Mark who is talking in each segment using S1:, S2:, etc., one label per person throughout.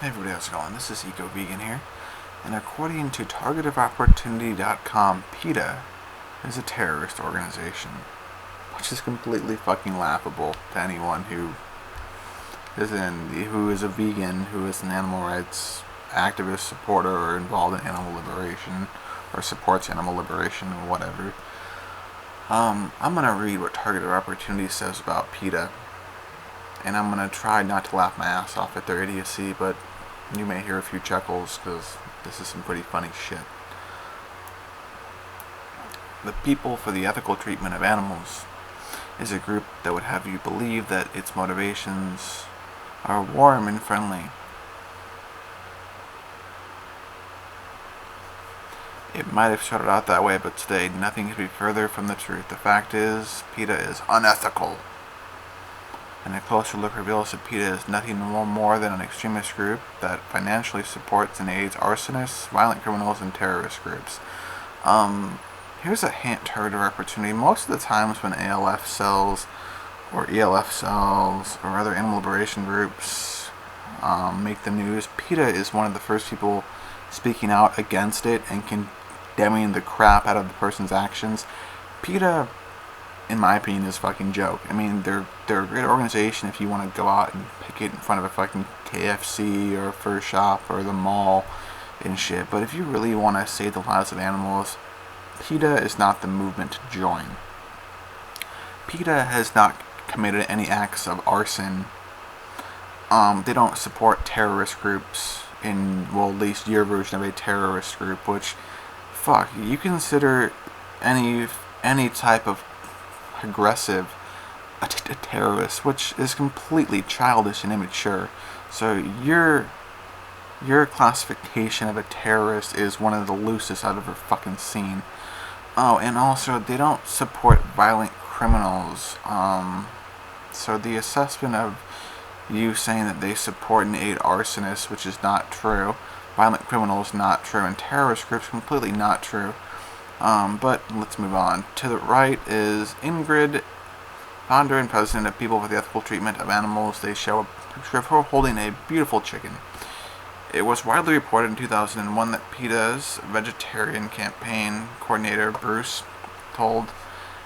S1: Hey everybody, how's it going? This is Eco Vegan here, and according to targetofopportunity.com, PETA is a terrorist organization, which is completely fucking laughable to anyone who is a vegan, who is an animal rights activist, supporter, or involved in animal liberation, or supports animal liberation, or whatever. I'm gonna read what Target of Opportunity says about PETA, and I'm gonna try not to laugh my ass off at their idiocy, but you may hear a few chuckles because this is some pretty funny shit. The People for the Ethical Treatment of Animals is a group that would have you believe that its motivations are warm and friendly. It might have started out that way, but today nothing could be further from the truth. The fact is, PETA is unethical. And a closer look reveals that PETA is nothing more than an extremist group that financially supports and aids arsonists, violent criminals, and terrorist groups. Here's a hint, Target of Opportunity. Most of the times when ALF sells, or ELF sells, or other animal liberation groups make the news, PETA is one of the first people speaking out against it and condemning the crap out of the person's actions. PETA, in my opinion, is a fucking joke. I mean, they're a great organization if you want to go out and picket in front of a fucking KFC or a fur shop or the mall and shit. But if you really want to save the lives of animals, PETA is not the movement to join. PETA has not committed any acts of arson. They don't support terrorist groups at least your version of a terrorist group, which, fuck, you consider any type of aggressive a terrorist, which is completely childish and immature. So your classification of a terrorist is one of the loosest I've ever fucking seen. Oh, and also they don't support violent criminals. So the assessment of you saying that they support and aid arsonists, which is not true, violent criminals, not true, and terrorist groups, completely not true. But let's move on. To the right is Ingrid, founder and president of People for the Ethical Treatment of Animals. They show a picture of her holding a beautiful chicken. It was widely reported in 2001 that PETA's vegetarian campaign coordinator, Bruce, told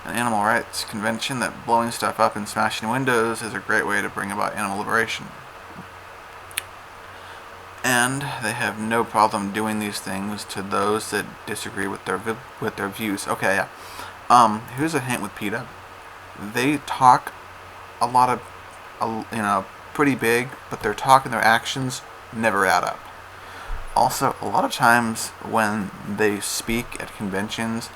S1: an animal rights convention that blowing stuff up and smashing windows is a great way to bring about animal liberation. And they have no problem doing these things to those that disagree with their views. Okay, yeah. Here's a hint with PETA. They talk a lot of, pretty big, but their talk and their actions never add up. Also, a lot of times when they speak at conventions,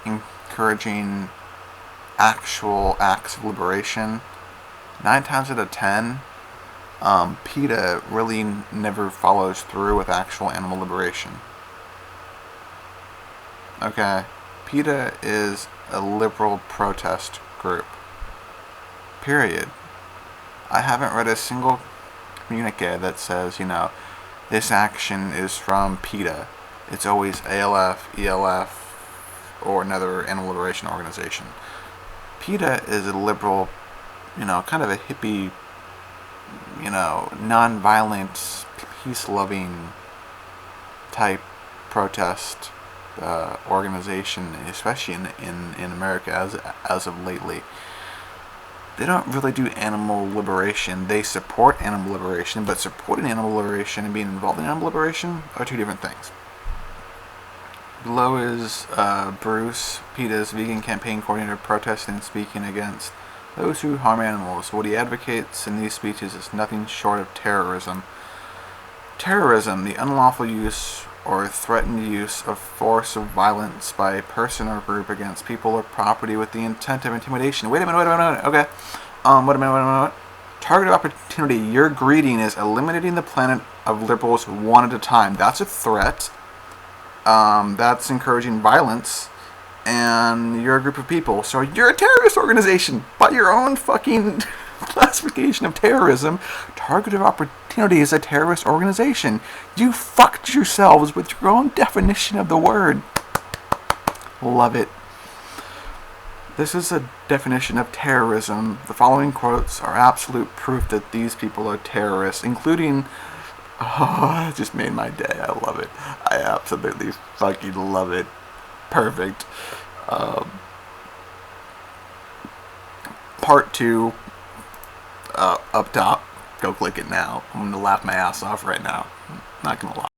S1: encouraging actual acts of liberation, 9 times out of 10, PETA really never follows through with actual animal liberation. Okay, PETA is a liberal protest group. Period. I haven't read a single communique that says, this action is from PETA. It's always ALF, ELF, or another animal liberation organization. PETA is a liberal, kind of a hippie, non-violent, peace-loving type protest organization, especially in America as of lately. They don't really do animal liberation. They support animal liberation, but supporting animal liberation and being involved in animal liberation are two different things. Below is Bruce, PETA's vegan campaign coordinator, protesting and speaking against those who harm animals. What he advocates in these speeches is nothing short of terrorism. Terrorism, the unlawful use or threatened use of force or violence by a person or group against people or property with the intent of intimidation. Wait a minute. Okay. Wait a minute. Target of Opportunity, your greeting is eliminating the planet of liberals one at a time. That's a threat. That's encouraging violence. And you're a group of people. So you're a terrorist organization by your own fucking classification of terrorism. Target of Opportunity is a terrorist organization. You fucked yourselves with your own definition of the word. Love it. This is a definition of terrorism. The following quotes are absolute proof that these people are terrorists, including... Oh, it just made my day. I love it. I absolutely fucking love it. Perfect. Part 2, up top. Go click it now. I'm gonna laugh my ass off right now. Not gonna lie.